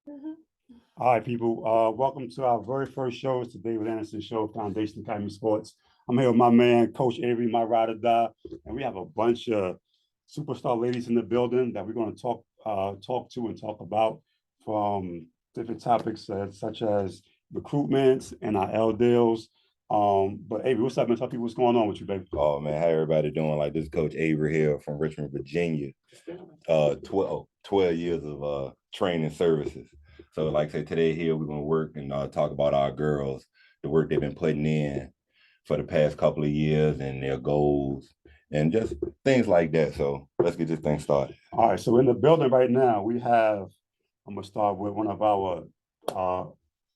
Mhm. All right, people. Welcome to our very first show. It's the David Anderson Show, Foundation Academy Sports. I'm here with my man, Coach Avery, my ride or die, and we have a bunch of superstar ladies in the building that we're going to talk to and talk about from different topics such as recruitments and our L deals. But Avery, what's up, man? Tell people what's going on with you, baby. Oh man, how everybody doing? Like, this is Coach Avery here from Richmond, Virginia. 12 years of training services. So like I said, today here we're gonna work and talk about our girls, the work they've been putting in for the past couple of years and their goals and just things like that. So let's get this thing started. All right, so in the building right now, I'm gonna start with one of our uh,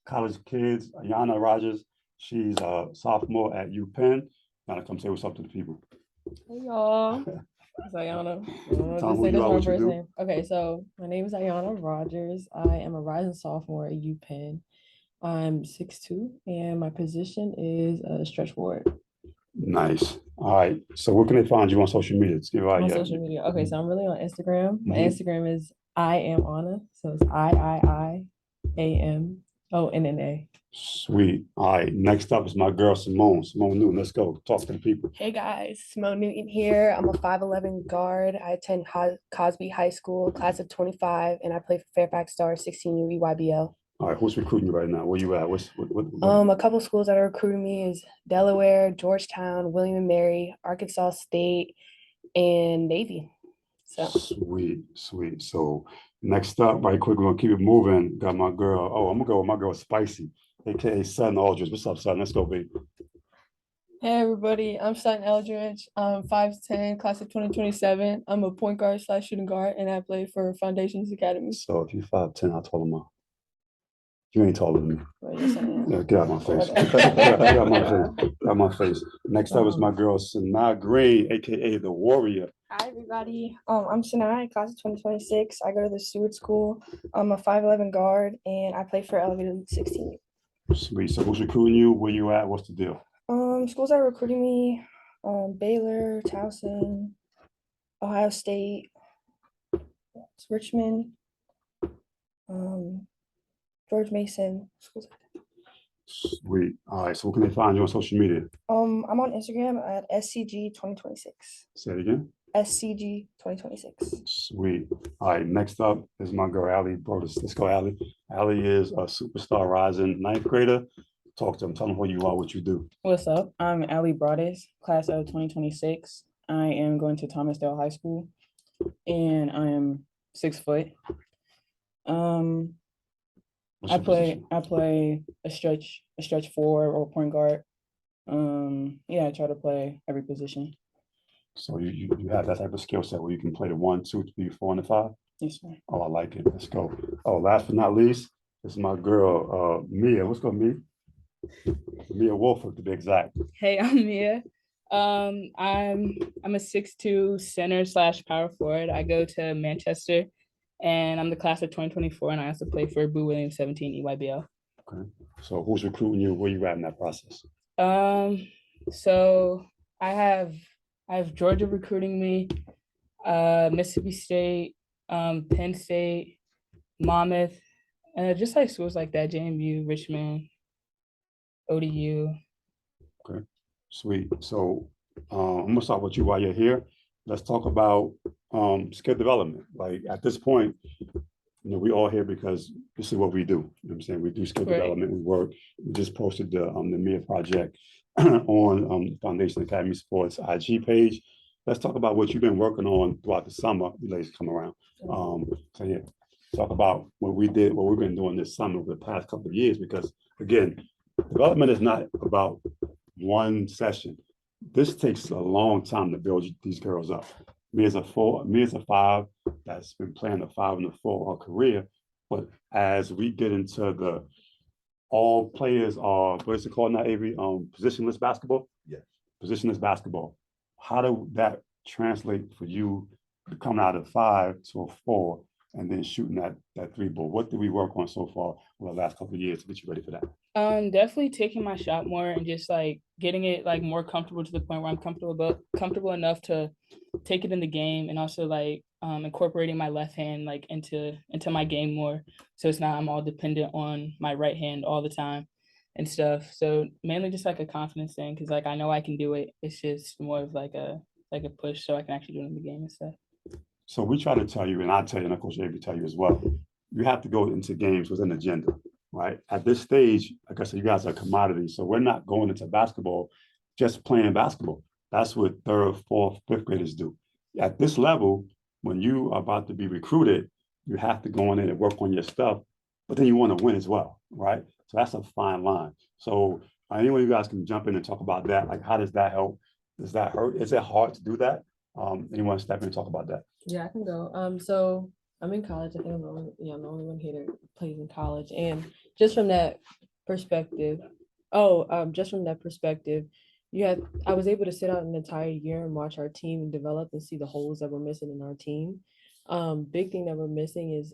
college kids, Ayanna Rogers. She's a sophomore at UPenn. Gonna come say what's up to the people. Hey y'all, it's Ayanna. Tell them Just who say you that's are, my what you first do. name. Okay, so my name is Ayanna Rogers. I am a rising sophomore at UPenn. I'm 6'2", and my position is a stretch forward. Nice. All right. So where can they find you on social media? Let's give out On yeah. social media. Okay, so I'm really on Instagram. My Mhm. Instagram is I am Anna. So it's IIIAMONNA. Sweet. All right. Next up is my girl Simone. Simone Newton. Let's go. Talk to the people. Hey guys, Simone Newton here. I'm a 5'11" guard. I attend Cosby High School, class of 25, and I play for Fairfax Stars 16U EYBL. All right. Who's recruiting you right now? Where you at? A couple schools that are recruiting me is Delaware, Georgetown, William and Mary, Arkansas State, and Navy. So Sweet, sweet. So next up, right quick, we're gonna keep it moving. Got my girl. Oh, I'm gonna go with my girl Spicy, aka Sutton Aldridge. What's up, Sutton? Let's go, baby. Hey everybody, I'm Sutton Eldridge. I'm 5'10", class of 2027. I'm a point guard / shooting guard, and I play for Foundations Academy. So if you're 5'10", I'll tell them. You ain't taller than me. Well, yes, I am. Yeah, get out my face. Okay. Get out my face. Get out my face. Next up is my girl Sanaa Green, aka the Warrior. Hi, everybody. I'm Sinai, class of 2026. I go to the Stewart School. I'm a 5'11" guard, and I play for Elevated Elite 16. Sweet. So who's recruiting you? Where you at? What's the deal? Schools that are recruiting me, Baylor, Towson, Ohio State, Richmond, George Mason, schools like that. Sweet. All right. So where can they find you on social media? I'm on Instagram at SCG 2026. Say it again. SCG 2026. Sweet. All right. Next up is my girl Allie Brodus. Let's go, Allie. Allie is a superstar rising ninth grader. Talk to them. Tell them who you are, what you do. What's up? I'm Ali Broadus, class of 2026. I am going to Thomasdale High School, and I am 6 foot. What's I your play position? a stretch forward or point guard. I try to play every position. So you have that type of skill set where you can play the 1, 2, 3, 4, and the 5. Yes, sir. Oh, I like it. Let's go. Oh, last but not least, this is my girl, Mia. What's going, Mia? Mia Wolford, to be exact. Hey, I'm Mia. I'm a 6'2" center / power forward. I go to Manchester, and I'm the class of 2024, and I also play for Boo Williams 17 EYBL. Okay. So who's recruiting you? Where you at in that process? So I have Georgia recruiting me, Mississippi State, Penn State, Monmouth, just like schools like that, JMU, Richmond, ODU. Okay. Sweet. So I'm gonna start with you while you're here. Let's talk about skill development. Like at this point, we all here because this is what we do. You know what I'm saying? We do skill development, we work. We just posted the MIA project on Foundation Academy Sports IG page. Let's talk about what you've been working on throughout the summer. You ladies come around. So yeah, talk about what we've been doing this summer over the past couple of years, because again, development is not about one session. This takes a long time to build these girls up. Me as a 5 that's been playing the 5 and the 4 all career. But as we get into the all players are, what is it called now, Avery? Positionless basketball? Yes. Positionless basketball. How do that translate for you coming out of 5 to a 4 and then shooting that three ball. What did we work on so far over the last couple of years to get you ready for that? Definitely taking my shot more and just like getting it like more comfortable to the point where I'm comfortable enough to take it in the game, and also like incorporating my left hand like into my game more, so it's not I'm all dependent on my right hand all the time and stuff. So mainly just like a confidence thing, because like I know I can do it. It's just more of like a push so I can actually do it in the game and stuff. So we try to tell you, and I tell you, and Coach Avery tell you as well, you have to go into games with an agenda, right? At this stage, like I said, you guys are commodities. So we're not going into basketball just playing basketball. That's what third, fourth, fifth graders do. At this level, when you are about to be recruited, you have to go in there and work on your stuff, but then you want to win as well, right? So that's a fine line. So anyone of you guys can jump in and talk about that. Like, how does that help? Does that hurt? Is it hard to do that? Anyone step in and talk about that? Yeah, I can go. So I'm in college. I think I'm I'm the only one here that plays in college. And just from that perspective, I was able to sit out an entire year and watch our team develop and see the holes that we're missing in our team. Big thing that we're missing is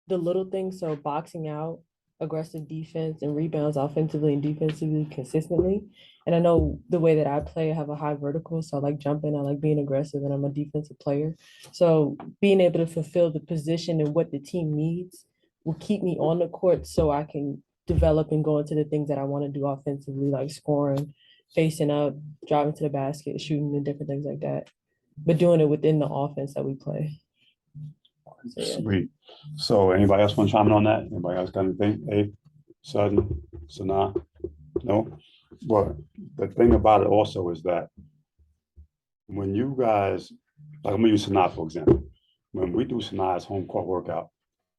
the little things. So boxing out, aggressive defense, and rebounds offensively and defensively consistently. And I know the way that I play, I have a high vertical. So I like jumping, I like being aggressive, and I'm a defensive player. So being able to fulfill the position and what the team needs will keep me on the court so I can develop and go into the things that I want to do offensively, like scoring, facing up, driving to the basket, shooting, and different things like that. But doing it within the offense that we play. So, yeah. Sweet. So anybody else want to chime in on that? Anybody else got anything? Abe, Sudden, Sanaa? No? But the thing about it also is that when you guys, like I'm gonna use Sanaa for example, when we do Sanaa's home court workout,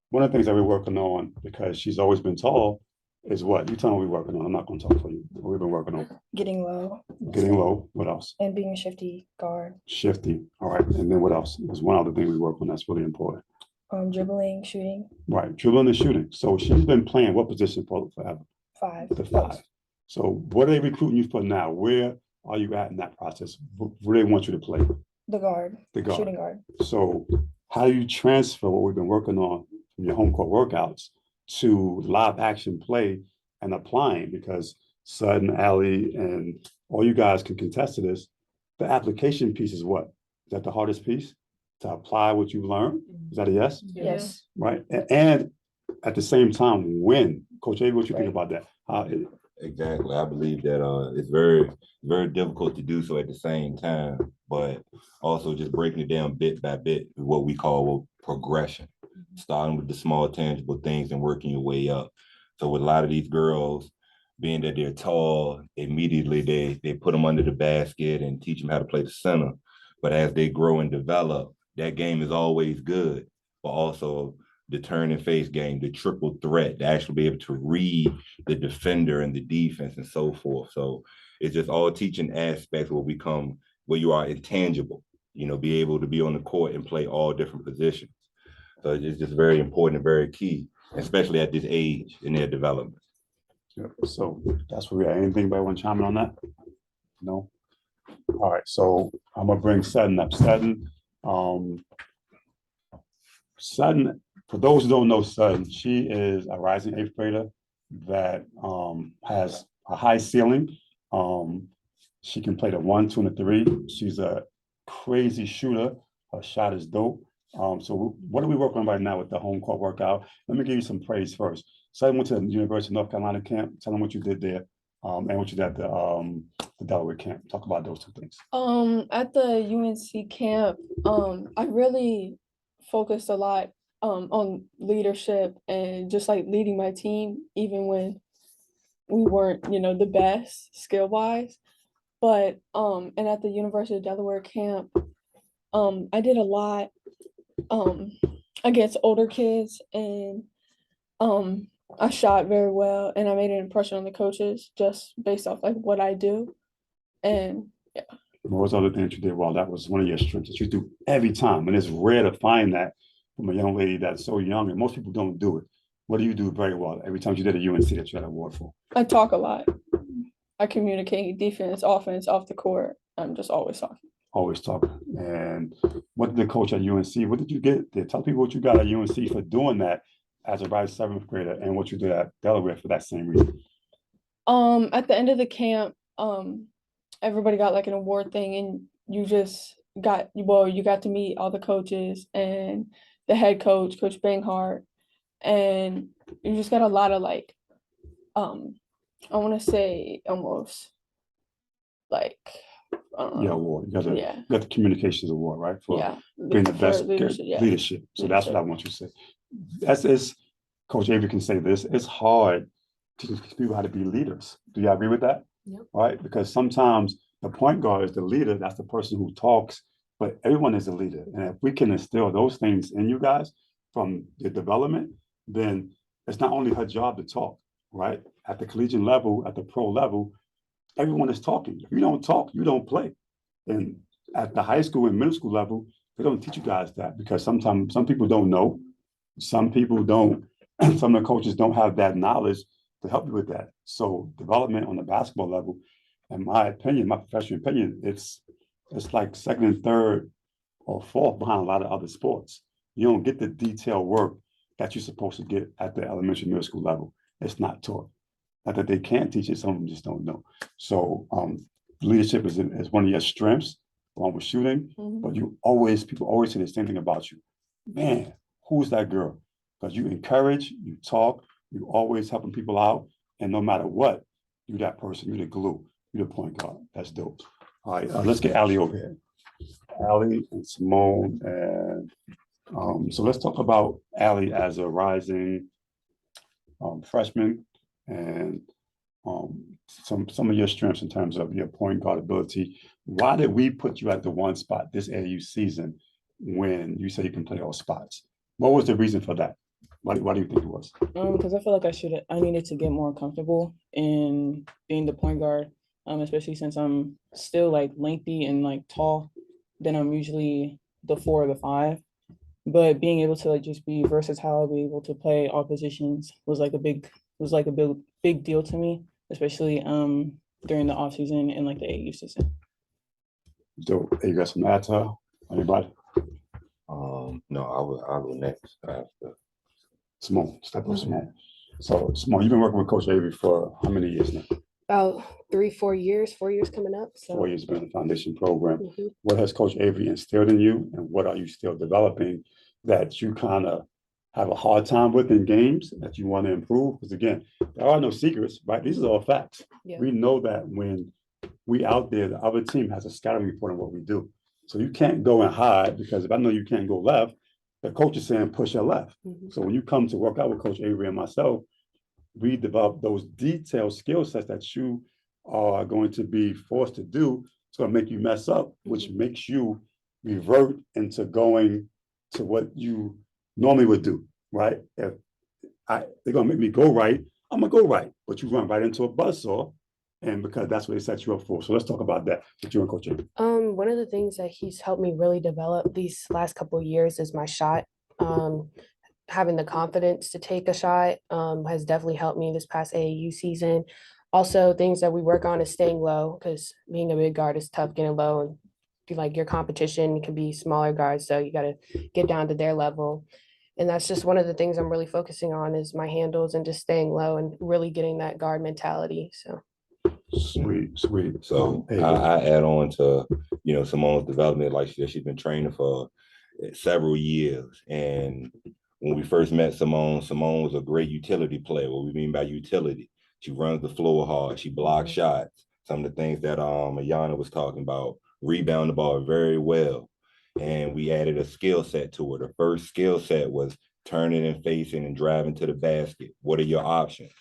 one of the things that we're working on, because she's always been tall, is what? You tell me what we're working on. I'm not gonna talk for you. What we've been working on. Getting low Getting low. What else? and being a shifty guard. Shifty. All right. And then what else? There's one other thing we work on that's really important. Dribbling, shooting. Right. Dribbling and shooting. So she's been playing what position for forever? 5. The 5. So what are they recruiting you for now? Where are you at in that process? Where do they want you to play? The guard. The guard. Shooting guard. So how do you transfer what we've been working on from your home court workouts to live action play and applying? Because Sudden, Allie, and all you guys can contest to this. The application piece is what? Is that the hardest piece? To apply what you've learned? Is that a yes? Yes. Right. And at the same time, win. Coach Avery, what you think about that? Exactly. I believe that it's very, very difficult to do so at the same time, but also just breaking it down bit by bit, what we call progression, starting with the small tangible things and working your way up. So with a lot of these girls, being that they're tall, immediately they put them under the basket and teach them how to play the center. But as they grow and develop, that game is always good, but also the turn and face game, the triple threat, to actually be able to read the defender and the defense and so forth. So it's just all teaching aspects will become where you are intangible, be able to be on the court and play all different positions. So it's just very important and very key, especially at this age in their development. Yep. So that's where we are. Anything anybody want to chime in on that? No? All right. So I'm going to bring Sudden up. Sudden, for those who don't know Sudden, she is a rising 8th grader that has a high ceiling. She can play the 1, 2, and the 3. She's a crazy shooter. Her shot is dope. So what are we working on right now with the home court workout? Let me give you some praise first. Sudden went to the University of North Carolina camp. Tell them what you did there and what you did at the Delaware camp. Talk about those 2 things. At the UNC camp, I really focused a lot on leadership and just like leading my team, even when we weren't, the best skill wise. But and at the University of Delaware camp, I did a lot against older kids, and I shot very well, and I made an impression on the coaches just based off like what I do. And yeah. What was the other thing that you did well? That was one of your strengths that you do every time. And it's rare to find that from a young lady that's so young, and most people don't do it. What do you do very well every time you did at UNC that you had an award for? I talk a lot. I communicate defense, offense, off the court. I'm just always talking. always talk. And what did the coach at UNC, what did you get? Tell people what you got at UNC for doing that as a rising seventh grader and what you did at Delaware for that same reason. At the end of the camp, everybody got like an award thing, and you got to meet all the coaches and the head coach, Coach Banghart, and you just got a lot of like, I want to say almost like, Award. You got yeah, the communications award, right? For yeah, being the for best leadership, leadership. yeah. So that's what I want you to say. That's Coach Avery can say this. It's hard to teach people how to be leaders. Do you agree with that? Yep. Right? Because sometimes the point guard is the leader. That's the person who talks, but everyone is a leader. And if we can instill those things in you guys from the development, then it's not only her job to talk, right? At the collegiate level, at the pro level, everyone is talking. If you don't talk, you don't play. And at the high school and middle school level, they don't teach you guys that because sometimes some people don't know. Some people don't, some of the coaches don't have that knowledge to help you with that. So development on the basketball level, in my opinion, my professional opinion, it's like second and third or fourth behind a lot of other sports. You don't get the detailed work that you're supposed to get at the elementary middle school level. It's not taught. Not that they can't teach it, some of them just don't know. So leadership is one of your strengths along with shooting, but people always say the same thing about you. Man, who's that girl? Because you encourage, you talk, you always helping people out, and no matter what, you that person, you the glue, you the point guard. That's dope. All right, let's get Allie over here. Allie and Simone, and so let's talk about Allie as a rising freshman and some of your strengths in terms of your point guard ability. Why did we put you at the one spot this AAU season when you say you can play all spots? What was the reason for that? Why do you think it was? Because I feel like I needed to get more comfortable in being the point guard, especially since I'm still like lengthy and like tall. Then I'm usually the 4 or the 5. But being able to like just be versatile, be able to play all positions was like a big deal to me, especially during the off season and like the AAU season. So you got some add to her? Anybody? No, I'll go next. Simone, step up, Simone. So Simone, you've been working with Coach Avery for how many years now? About 4 years coming up. So 4 years been in the foundation program. What has Coach Avery instilled in you, and what are you still developing that you kind of have a hard time with in games that you want to improve? Because again, there are no secrets, right? These are all facts. Yeah. We know that when we out there, the other team has a scouting report on what we do. So you can't go and hide, because if I know you can't go left, the coach is saying push your left. So when you come to work out with Coach Avery and myself, we develop those detailed skill sets that you are going to be forced to do. It's going to make you mess up, which makes you revert into going to what you normally would do, right? If they're going to make me go right, I'm going to go right. But you run right into a buzzsaw, and because that's what they set you up for. So let's talk about that with you and Coach Avery. one of the things that he's helped me really develop these last couple of years is my shot. Having the confidence to take a shot has definitely helped me this past AAU season. Also, things that we work on is staying low, because being a big guard is tough getting low, and like your competition can be smaller guards, so you got to get down to their level. And that's just one of the things I'm really focusing on is my handles and just staying low and really getting that guard mentality. So Sweet. So I add on to Simone's development. Like she's been training for several years, and when we first met Simone was a great utility player. What we mean by utility, she runs the floor hard, she blocks shots. Some of the things that Ayanna was talking about, rebound the ball very well. And we added a skill set to it. The first skill set was turning and facing and driving to the basket. What are your options?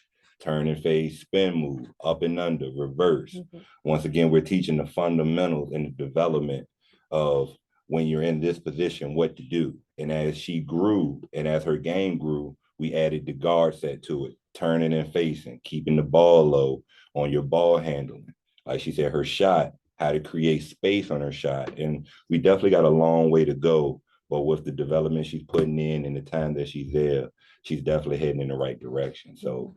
Turn and face, spin move, up and under, reverse. Once again, we're teaching the fundamentals and the development of when you're in this position, what to do. And as she grew and as her game grew, we added the guard set to it, turning and facing, keeping the ball low on your ball handling. Like she said, her shot, how to create space on her shot. And we definitely got a long way to go, but with the development she's putting in and the time that she's there, she's definitely heading in the right direction. So,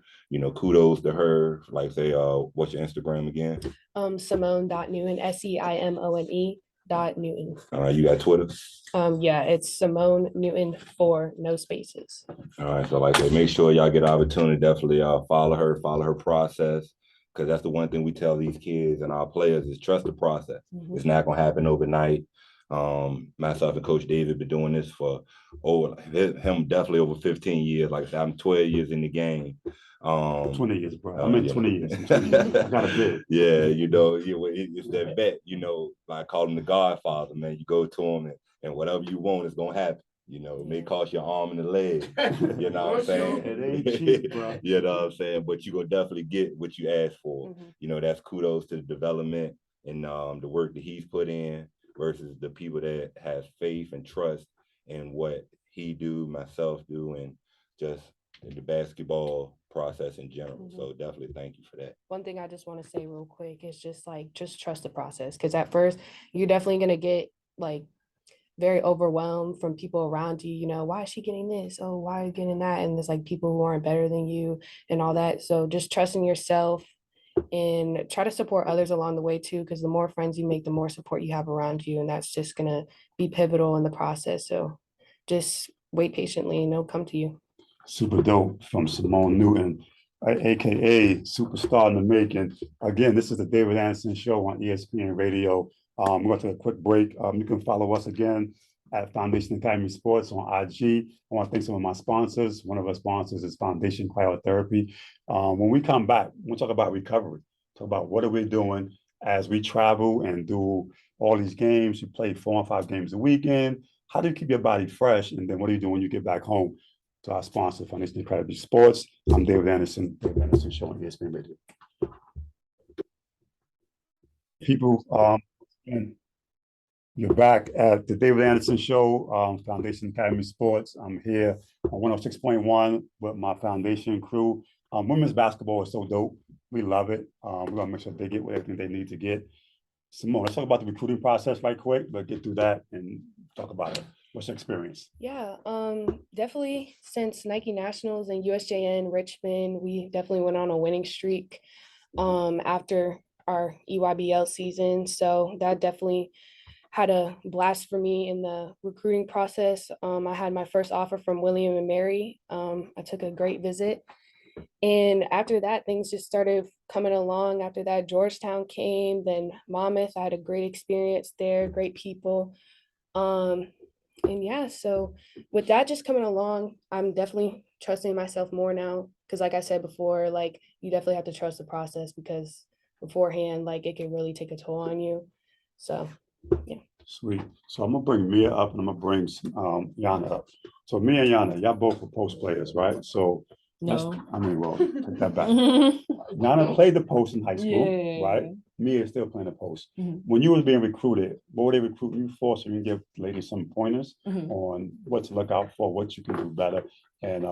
kudos to her. Like say, what's your Instagram again? Simone.Newen, SEIMONE. Simone.Newton. All right, you got Twitter. Yeah, it's Simone Newton 4, no spaces. All right, so like I said, make sure y'all get an opportunity. Definitely follow her process, because that's the one thing we tell these kids and our players is trust the process. Mhm. It's not gonna happen overnight. Myself and Coach David been doing this for him definitely over 15 years. Like I said, I'm 12 years in the game. 20 years, bro. I'm in 20 years. I'm 20 years. I got a bid. Yeah, it's that bet, I call him the Godfather, man. You go to him and whatever you want is gonna happen. It may cost your arm and a leg. You know what I'm saying? It ain't cheap, bro. You know what I'm saying? But you're gonna definitely get what you asked for. That's kudos to the development and the work that he's put in versus the people that have faith and trust in what he do, myself do, and just the basketball process in general. So definitely thank you for that. One thing I just want to say real quick is just trust the process. Because at first you're definitely going to get very overwhelmed from people around you. Why is she getting this? Oh, why are you getting that? And there's people who aren't better than you and all that. So just trusting yourself and try to support others along the way too, because the more friends you make, the more support you have around you. And that's just going to be pivotal in the process. So just wait patiently and they'll come to you. Super dope from Simone Newton, aka superstar in the making. Again, this is the David Anderson Show on ESPN Radio. We're going to take a quick break. You can follow us again at Foundation Academy Sports on IG. I want to thank some of my sponsors. One of our sponsors is Foundation Cryotherapy. When we come back, we'll talk about recovery. Talk about what are we doing as we travel and do all these games. You play 4 and 5 games a weekend. How do you keep your body fresh? And then what do you do when you get back home? To our sponsor, Foundation Academy Sports. I'm David Anderson, David Anderson Show on ESPN Radio. People, and you're back at the David Anderson Show, Foundation Academy Sports. I'm here on 106.1 with my foundation crew. Women's basketball is so dope. We love it. We're gonna make sure they get everything they need to get. Simone, let's talk about the recruiting process right quick, but get through that and talk about it. What's your experience? Yeah, definitely since Nike Nationals and USJN Richmond, we definitely went on a winning streak after our EYBL season. So that definitely had a blast for me in the recruiting process. I had my first offer from William and Mary. I took a great visit. And after that, things just started coming along. After that, Georgetown came, then Monmouth. I had a great experience there, great people. And yeah, so with that just coming along, I'm definitely trusting myself more now. Because like I said before, you definitely have to trust the process because beforehand, it can really take a toll on you. So, yeah. Sweet. So I'm going to bring Mia up and I'm going to bring Ayanna up. So Mia and Ayanna, y'all both were post players, right? So, No. take that back. Ayanna played the post in high school, right? Mia is still playing the post. When you was being recruited, what were they recruiting you for? So you can give ladies some pointers on what to look out for, what you can do better, and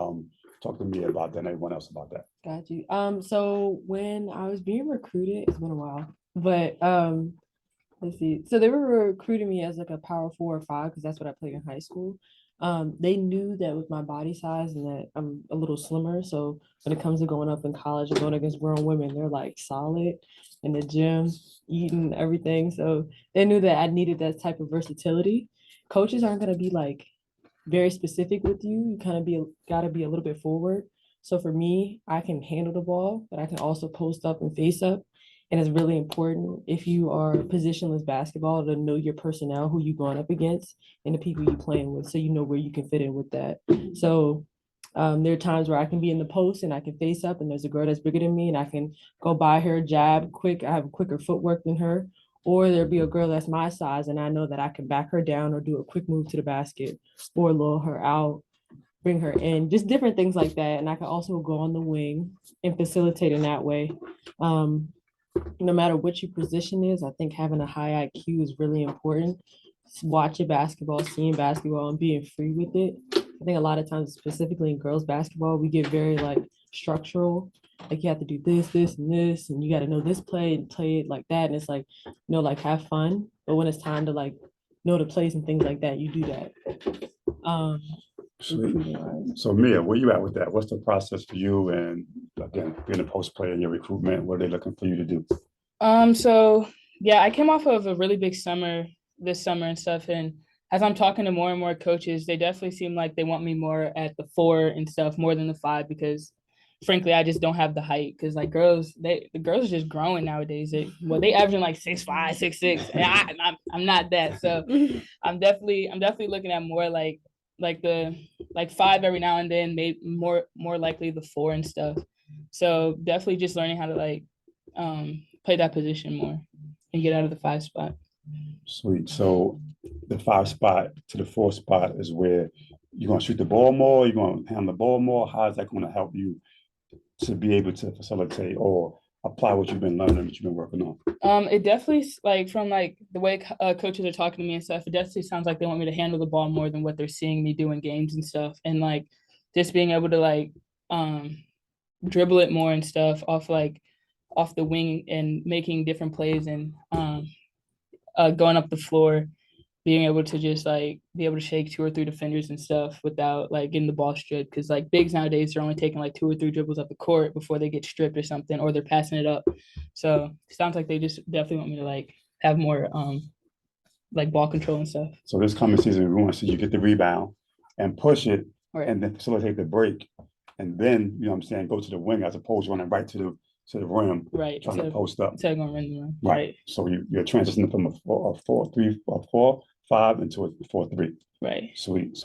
talk to me about that and everyone else about that. Got you. So when I was being recruited, it's been a while, but let's see. So they were recruiting me as a power 4 or 5 because that's what I played in high school. They knew that with my body size and that I'm a little slimmer. So when it comes to going up in college and going against grown women, they're solid in the gym, eating everything. So they knew that I needed that type of versatility. Coaches aren't going to be very specific with you. You kind of got to be a little bit forward. So for me, I can handle the ball, but I can also post up and face up. And it's really important if you are positionless basketball to know your personnel, who you're going up against, and the people you're playing with, so you know where you can fit in with that. So there are times where I can be in the post and I can face up, and there's a girl that's bigger than me, and I can go by her, jab quick. I have quicker footwork than her. Or there'll be a girl that's my size, and I know that I can back her down or do a quick move to the basket or lull her out, bring her in, just different things like that. And I can also go on the wing and facilitate in that way. No matter what your position is, I think having a high IQ is really important. Watching basketball, seeing basketball, and being free with it. I think a lot of times, specifically in girls basketball, we get very structural. You have to do this, this, and this, and you got to know this play and play it like that. And it's have fun. But when it's time to know the plays and things like that, you do that. Sweet. So Mia, where you at with that? What's the process for you? And again, being a post player in your recruitment, what are they looking for you to do? So yeah, I came off of a really big summer this summer and stuff. And as I'm talking to more and more coaches, they definitely seem like they want me more at the 4 and stuff more than the 5, because frankly, I just don't have the height. Because like the girls are just growing nowadays. They averaging like 6'5", 6'6", and I'm not that. So I'm definitely looking at more like the 5 every now and then, maybe more likely the 4 and stuff. So definitely just learning how to like play that position more and get out of the 5 spot. Sweet. So the 5 spot to the 4 spot is where you're going to shoot the ball more, you're going to handle the ball more. How is that going to help you to be able to facilitate or apply what you've been learning, what you've been working on? It definitely, like, from like the way coaches are talking to me and stuff, it definitely sounds like they want me to handle the ball more than what they're seeing me do in games and stuff. And like just being able to like dribble it more and stuff off the wing and making different plays and going up the floor, being able to just like be able to shake 2 or 3 defenders and stuff without like getting the ball stripped. Because like bigs nowadays, they're only taking like 2 or 3 dribbles up the court before they get stripped or something, or they're passing it up. So it sounds like they just definitely want me to like have more like ball control and stuff. So this coming season, we want to see you get the rebound and push it, Right. and then facilitate the break, and then, you know what I'm saying, go to the wing as opposed to running right to the rim, Right. trying to post up. Instead of going in the room. Right. So you're transitioning from a 4-3-4-5 into a 4-3. Right. Sweet.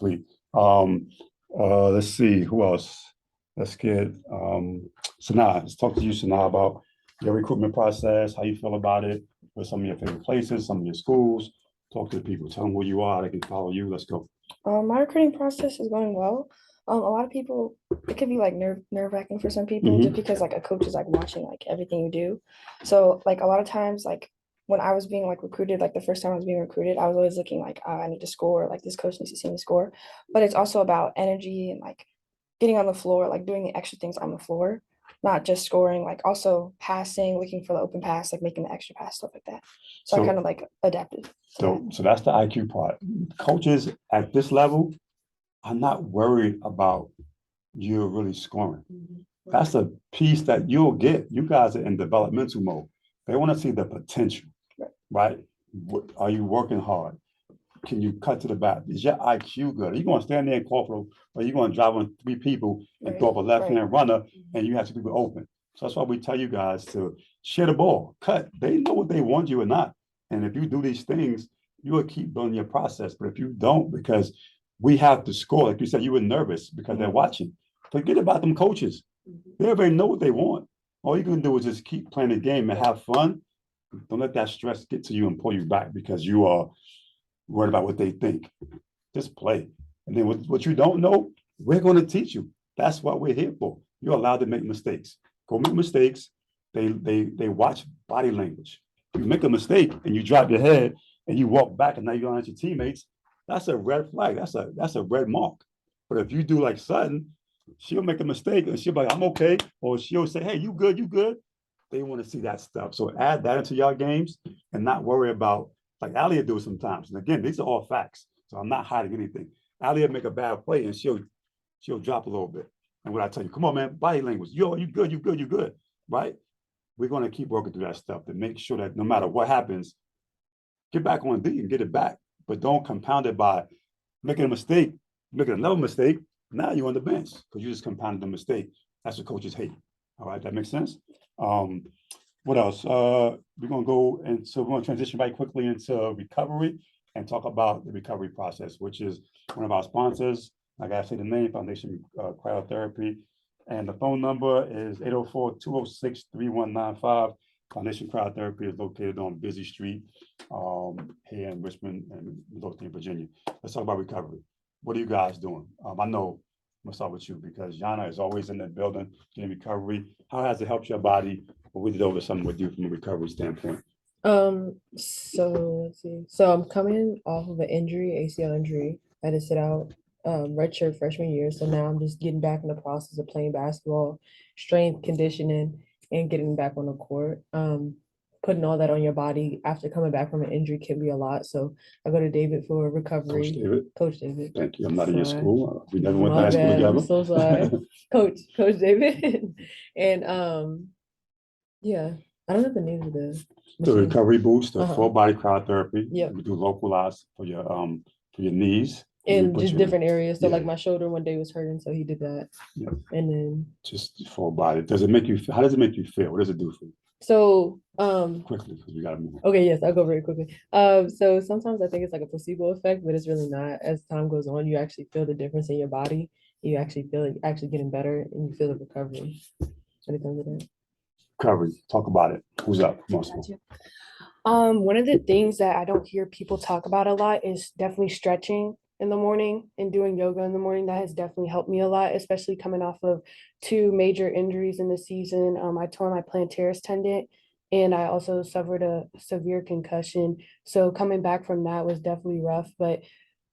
Let's see who else. Let's get Sanaa. Let's talk to you, Sanaa, about your recruitment process, how you feel about it, what's some of your favorite places, some of your schools. Talk to the people, tell them where you are, they can follow you. Let's go. My recruiting process is going well. A lot of people, it could be like nerve-wracking for some people, just because like a coach is like watching like everything you do. So like a lot of times, like when I was being like recruited, like the first time I was being recruited, I was always looking like, I need to score, like this coach needs to see me score. But it's also about energy and like getting on the floor, like doing the extra things on the floor, not just scoring, like also passing, looking for the open pass, like making the extra pass, stuff like that. So I kind of like adapted. So that's the IQ part. Coaches at this level are not worried about you really scoring. That's a piece that you'll get. You guys are in developmental mode. They want to see the potential, right? Are you working hard? Can you cut to the back? Is your IQ good? Are you going to stand there and call for, or are you going to drive on 3 people and throw up a left-hand runner and you have 2 people open? So that's why we tell you guys to share the ball, cut. They know what they want you or not. And if you do these things, you will keep building your process. But if you don't, because we have to score, like you said, you were nervous because they're watching. Forget about them coaches. They already know what they want. All you can do is just keep playing the game and have fun. Don't let that stress get to you and pull you back because you are worried about what they think. Just play. And then what you don't know, we're going to teach you. That's what we're here for. You're allowed to make mistakes. Go make mistakes. They watch body language. If you make a mistake and you drop your head and you walk back and now you're on your teammates, that's a red flag. That's a red mark. But if you do like Sutton, she'll make a mistake and she'll be like, I'm okay. Or she'll say, hey, you good. They want to see that stuff. So add that into your games and not worry about, like Allie will do sometimes. And again, these are all facts. So I'm not hiding anything. Allie will make a bad play and she'll drop a little bit. And what I tell you, come on, man, body language. You good, right? We're going to keep working through that stuff to make sure that no matter what happens, get back on D and get it back. But don't compound it by making a mistake, making another mistake. Now you're on the bench because you just compounded the mistake. That's what coaches hate. All right, that makes sense. What else? We're going to go, and so we're going to transition right quickly into recovery and talk about the recovery process, which is one of our sponsors. I got to say the name, Foundation Cryotherapy. And the phone number is 804-206-3195. Foundation Cryotherapy is located on Busy Street here in Richmond and Midlothian, Virginia. Let's talk about recovery. What are you guys doing? I know, I'm gonna start with you because Ayanna is always in the building doing recovery. How has it helped your body? What we did over something with you from a recovery standpoint. So let's see. So I'm coming off of an injury, ACL injury. I had to sit out redshirt freshman year. So now I'm just getting back in the process of playing basketball, strength, conditioning, and getting back on the court. Putting all that on your body after coming back from an injury can be a lot. So I go to David for recovery. Coach David. Thank you. I'm not in your Sorry. school. We never went to My high school bad. together. I'm so sorry. Coach David. And yeah, I don't know the name of the The machine. recovery boost, the Uh-huh. full body cryotherapy. Yep. We do localized for your knees. In put just you different areas. So like yeah. my shoulder one day was hurting, so he did that. Yep. And then Just full body. Does it make you? How does it make you feel? What does it do for you? so Quickly, because we gotta move on. okay, yes, I'll go very quickly. So sometimes I think it's like a placebo effect, but it's really not. As time goes on, you actually feel the difference in your body. You actually feel it actually getting better, and you feel the recovery when it comes to that. Recovery. Talk about it. Who's up? Most of One of the things that I don't hear people talk about a lot is definitely stretching in the morning and doing yoga in the morning. That has definitely helped me a lot, especially coming off of 2 major injuries in the season. I tore my plantaris tendon and I also suffered a severe concussion. So coming back from that was definitely rough, but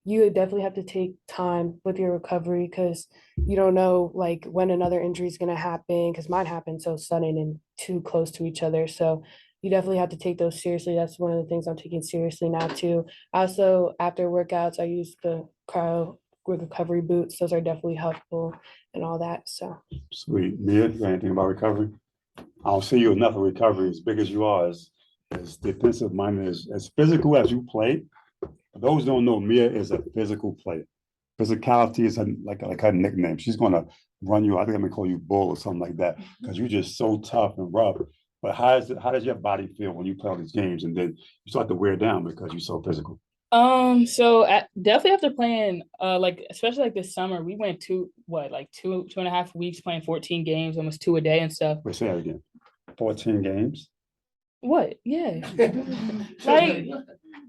you would definitely have to take time with your recovery because you don't know like when another injury is going to happen because mine happened so sudden and too close to each other. So you definitely have to take those seriously. That's one of the things I'm taking seriously now too. Also, after workouts, I use the cryo recovery boots. Those are definitely helpful and all that. So Sweet. Mia, you got anything about recovery? I don't see you enough of recovery as big as you are, as defensive minded, as physical as you play. For those who don't know, Mia is a physical player. Physicality is like her nickname. She's gonna run you. I think I'm gonna call you Bull or something like that because you're just so tough and rough. But how does your body feel when you play all these games and then you start to wear down because you're so physical? So definitely after playing, like especially like this summer, we went two and a half weeks playing 14 games, almost 2 a day and stuff. Wait, say that again. 14 games. What? Yeah. Like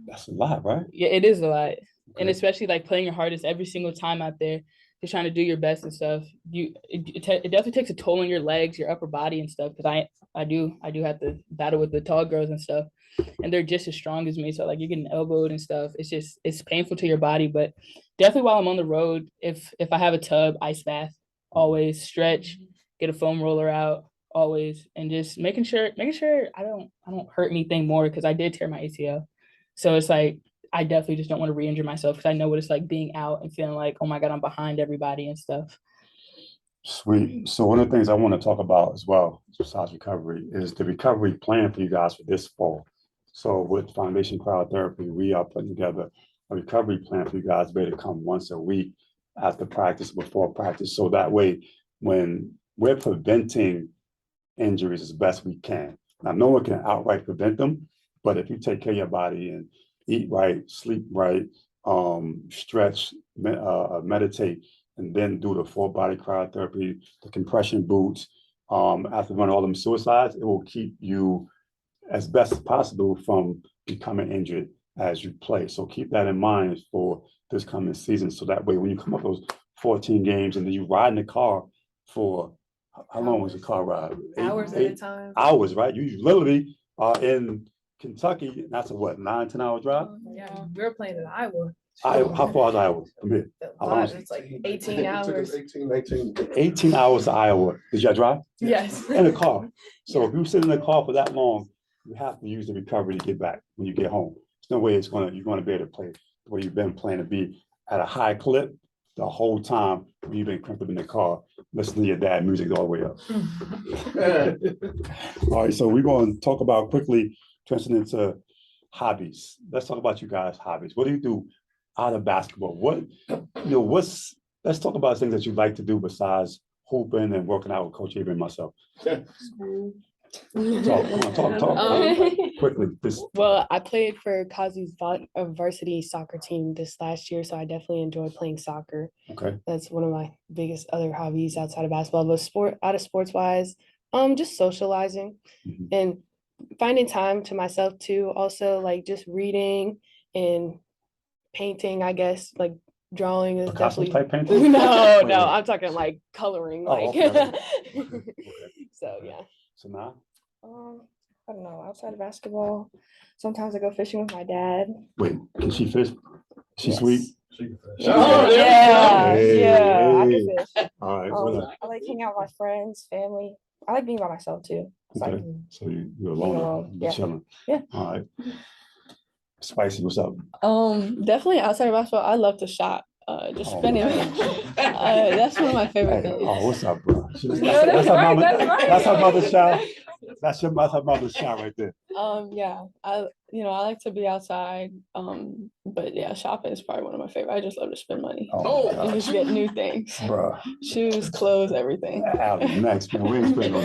That's a lot, right? yeah, it is a lot. And Okay. especially like playing your hardest every single time out there, just trying to do your best and stuff. It definitely takes a toll on your legs, your upper body and stuff. Because I do have to battle with the tall girls and stuff, and they're just as strong as me. So like you're getting elbowed and stuff. It's painful to your body. But definitely while I'm on the road, if I have a tub, ice bath, always stretch, get a foam roller out, always, and just making sure I don't hurt anything more because I did tear my ACL. So it's like I definitely just don't want to re-injure myself because I know what it's like being out and feeling like, oh my God, I'm behind everybody and stuff. Sweet. So one of the things I want to talk about as well, besides recovery, is the recovery plan for you guys for this fall. So with Foundation Cryotherapy, we are putting together a recovery plan for you guys to be able to come once a week after practice, before practice. So that way, when we're preventing injuries as best we can. Now, no one can outright prevent them, but if you take care of your body and eat right, sleep right, stretch, meditate, and then do the full body cryotherapy, the compression boots, after running all them suicides, it will keep you as best as possible from becoming injured as you play. So keep that in mind for this coming season. So that way, when you come up those 14 games and then you ride in the car for how long was the car ride? Hours at a time. Hours, right? You literally are in Kentucky. That's a what, 9-10 hour drive? Yeah, we were playing in Iowa. How far is Iowa from here? A lot. It's like 18 hours. 18 hours to Iowa. Did y'all drive? Yes. In a car. So if you sit in the car for that long, you have to use the recovery to get back when you get home. There's no way you're gonna be able to play the way you've been playing to be at a high clip the whole time when you've been cramped up in the car, listening to your dad music all the way up. All right, so we're going to talk about quickly transitioning into hobbies. Let's talk about you guys' hobbies. What do you do out of basketball? Let's talk about things that you like to do besides hooping and working out with Coach Avery and myself. Talk. Quickly. well, I played for Kazu's varsity soccer team this last year, so I definitely enjoy playing soccer. Okay. That's one of my biggest other hobbies outside of basketball. But sports wise, just socializing and finding time to myself too. Also, like just reading and painting. I guess like drawing is Picasso definitely type painting? no, Wait. I'm talking like coloring. Oh, Like okay. so yeah. So now, I don't know. Outside of basketball, sometimes I go fishing with my dad. wait, can she fish? She's Yes. sweet. Oh, yeah, Hey, Yeah, I hey. can fish. All right. Well, I like hanging out with my friends, family. I like being by myself too. It's like, okay. So you're alone. alone, You're yeah. chilling. Yeah. All right. Spicy, what's up? Definitely outside of basketball, I love to shop. Just Oh, spending. man. That's one of my favorite Hey, things. oh, what's up, bro? That's that's how right, mama. that's right. That's how mother's child. That's your mother's shot right there. Yeah, I like to be outside. But yeah, shopping is probably one of my favorite. I just love to spend money Oh, my and just get new things, Bruh. shoes, clothes, everything. Allie, next, man. We ain't spending on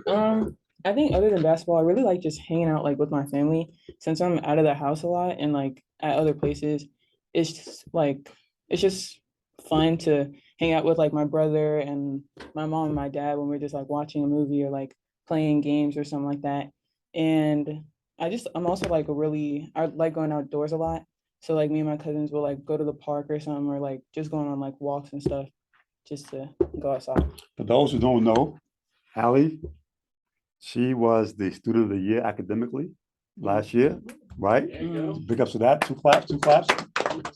that. I think other than basketball, I really like just hanging out like with my family since I'm out of the house a lot and like at other places. It's just fun to hang out with like my brother and my mom and my dad when we're just like watching a movie or like playing games or something like that. And I'm also like I like going outdoors a lot. So like me and my cousins will like go to the park or something or like just going on like walks and stuff just to go outside. For those who don't know, Allie, she was the student of the year academically last year, right? Big ups to that. Two claps, two claps.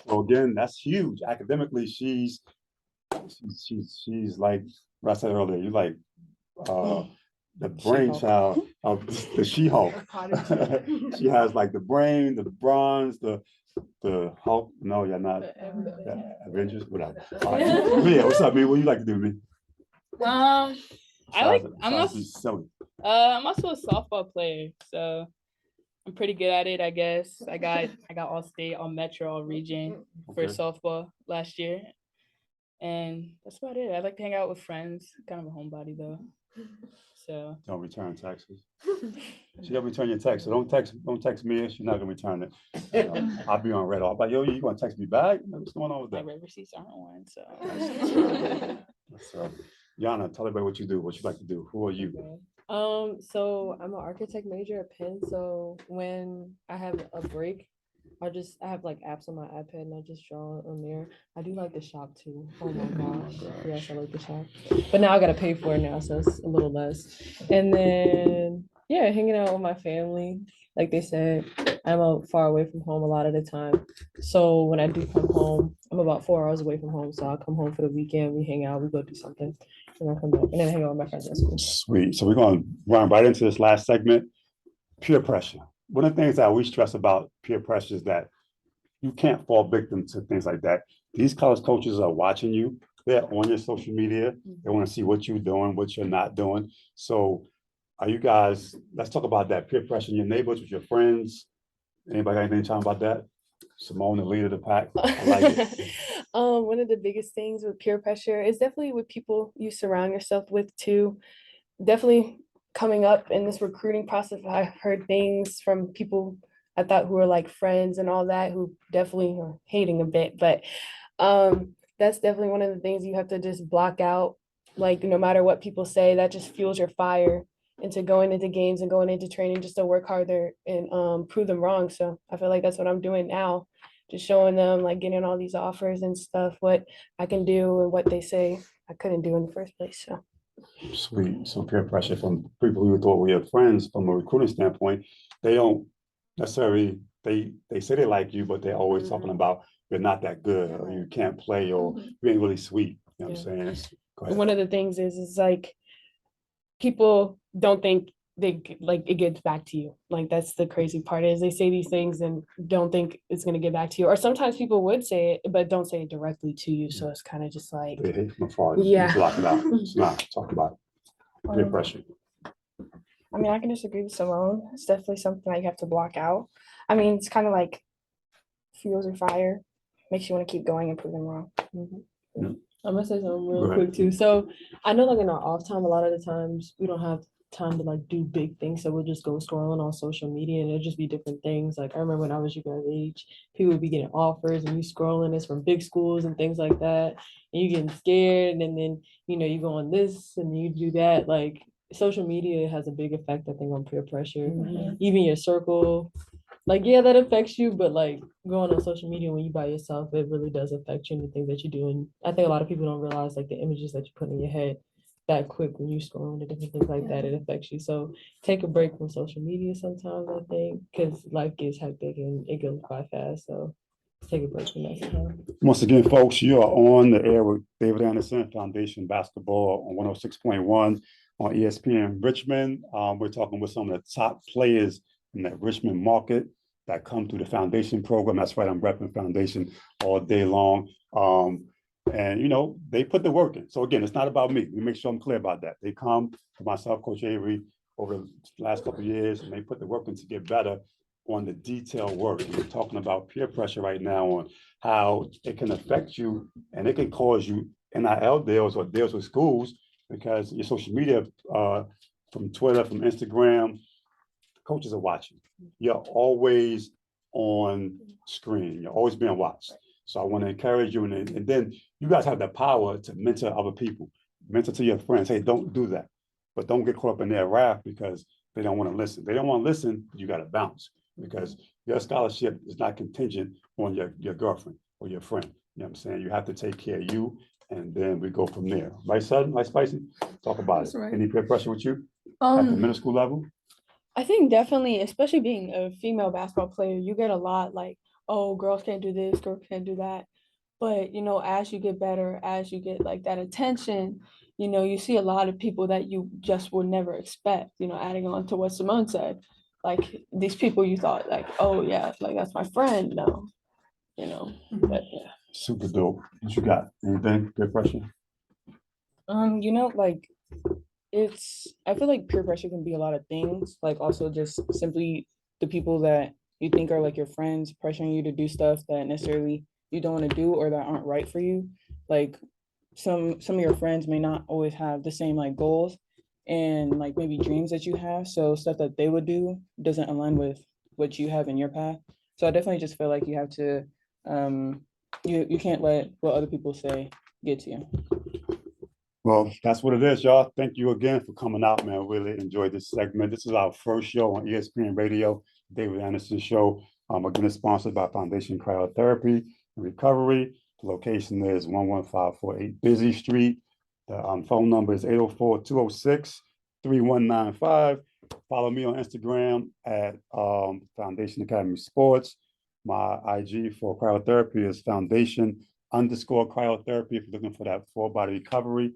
So again, that's huge. Academically, she's like what I said earlier, you like the brainchild of the She-Hulk. She has like the brain, the bronze, the Hulk. No, you're not. The Avengers, whatever. Right. Yeah, what's up, man? What do you like to do, man? I'm also a softball player, so I'm pretty good at it, I guess. I got all state, all metro, all region for Okay. softball last year. And that's about it. I like to hang out with friends, kind of a homebody though. So Don't return texts. She gotta return your text. So don't text me if she's not gonna return it. I'll be on red. I'm like, yo, you gonna text me back? What's going on with my that? red receipts aren't one, so So, Yana, tell everybody what you do, what you like to do. Who are you? So I'm an architect major at Penn. So when I have a break, I have like apps on my iPad and I just draw on there. I do like to shop too. Oh my gosh. Yes, I like to shop. But now I gotta pay for it now, so it's a little less. And then yeah, hanging out with my family. Like they said, I'm far away from home a lot of the time. So when I do come home, I'm about 4 hours away from home. So I'll come home for the weekend, we hang out, we go do something, and I come back and then hang out with my friends at school. Sweet. So we're gonna run right into this last segment. Peer pressure. One of the things that we stress about peer pressure is that you can't fall victim to things like that. These college coaches are watching you. They're on your social media. They want to see what you're doing, what you're not doing. So are you guys, let's talk about that peer pressure in your neighborhoods with your friends. Anybody got anything to talk about that? Simone, the leader of the pack. I like it. One of the biggest things with peer pressure is definitely with people you surround yourself with too. Definitely coming up in this recruiting process, I've heard things from people I thought who were like friends and all that who definitely are hating a bit, but that's definitely one of the things you have to just block out. Like no matter what people say, that just fuels your fire into going into games and going into training just to work harder and prove them wrong. So I feel like that's what I'm doing now, just showing them like getting all these offers and stuff, what I can do and what they say I couldn't do in the first place. So Sweet. So peer pressure from people who thought we were friends from a recruiting standpoint, they don't necessarily, they say they like you, but they're always talking about you're not that good or you can't play or you ain't really sweet. You know what I'm saying? Go ahead. one of the things is like people don't think like it gets back to you. Like that's the crazy part is they say these things and don't think it's gonna get back to you. Or sometimes people would say it, but don't say it directly to you. So it's kind of just like They hate from afar. Yeah. Just lock it out. It's not talk about it. Peer pressure. I mean, I can disagree with Simone. It's definitely something that you have to block out. I mean, it's kind of like fuels your fire, makes you want to keep going and prove them wrong. I'm gonna say something real Right. quick too. So I know like in our off time, a lot of the times we don't have time to like do big things. So we'll just go scrolling on social media and it'll just be different things. Like I remember when I was your guys' age, people would be getting offers and you scrolling this from big schools and things like that. And you getting scared and then you go on this and you do that. Like social media has a big effect, I think, on peer pressure. Even your circle. Like, yeah, that affects you, but like going on social media when you by yourself, it really does affect you and the things that you do. And I think a lot of people don't realize like the images that you put in your head that quick when you scroll into different things like that, it affects you. So take a break from social media sometimes, I think, because life gets hectic and it goes by fast. So take a break from that sometimes. Once again, folks, you are on the air with David Anderson, Foundation Basketball on 106.1 on ESPN Richmond. We're talking with some of the top players in that Richmond market that come through the Foundation program. That's right, I'm repping Foundation all day long. And they put the work in. So again, it's not about me. We make sure I'm clear about that. They come to myself, Coach Avery, over the last couple of years, and they put the work in to get better on the detailed work. And we're talking about peer pressure right now on how it can affect you and it can cause you NIL deals or deals with schools because your social media, from Twitter, from Instagram, coaches are watching. You're always on screen. You're always being watched. So I want to encourage you, and then you guys have the power to mentor other people, mentor to your friends. Hey, don't do that, but don't get caught up in their wrath because they don't want to listen. They don't want to listen. You got to bounce because your scholarship is not contingent on your girlfriend or your friend. You know what I'm saying? You have to take care of you, and then we go from there. Right, Sudden? Right, Spicy? Talk about That's it. right. Any peer pressure with you at the middle school level? I think definitely, especially being a female basketball player, you get a lot like, oh, girls can't do this, girls can't do that. But, you know, as you get better, as you get like that attention, you know, you see a lot of people that you just would never expect, you know, adding on to what Simone said. Like these people you thought like, oh yeah, like that's my friend. No, you know, but yeah. Super dope. What you got? Anything? Peer pressure? You know, like I feel like peer pressure can be a lot of things, like also just simply the people that you think are like your friends pressuring you to do stuff that necessarily you don't want to do or that aren't right for you. Like some of your friends may not always have the same like goals and like maybe dreams that you have. So stuff that they would do doesn't align with what you have in your path. So I definitely just feel like you have to you can't let what other people say get to you. Well, that's what it is, y'all. Thank you again for coming out, man. Really enjoyed this segment. This is our first show on ESPN Radio, David Anderson Show. Again, it's sponsored by Foundation Cryotherapy and Recovery. The location is 11548 Busy Street. The phone number is 804-206-3195. Follow me on Instagram at Foundation Academy Sports. My IG for cryotherapy is Foundation_cryotherapy if you're looking for that full body recovery.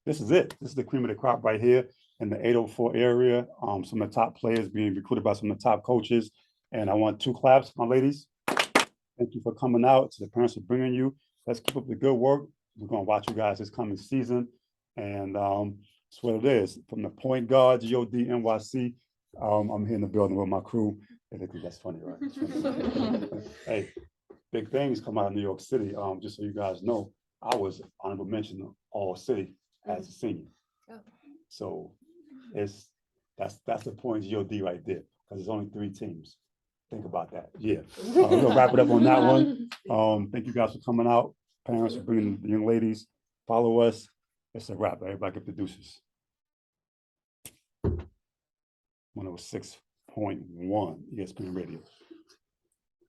This is it. This is the cream of the crop right here in the 804 area. Some of the top players being recruited by some of the top coaches. And I want 2 claps, my ladies. Thank you for coming out. To the parents for bringing you. Let's keep up the good work. We're going to watch you guys this coming season. And that's what it is. From the point guard, GOD, NYC, I'm here in the building with my crew. I think that's funny, right? Hey, big things come out of New York City. Just so you guys know, I was honorable mention all city as a senior. So that's the point GOD right there, because there's only 3 teams. Think about that. Yeah. We're gonna wrap it up on that one. Thank you guys for coming out. Parents for bringing the young ladies. Follow us. It's a wrap. Everybody get producers. 106.1 ESPN Radio.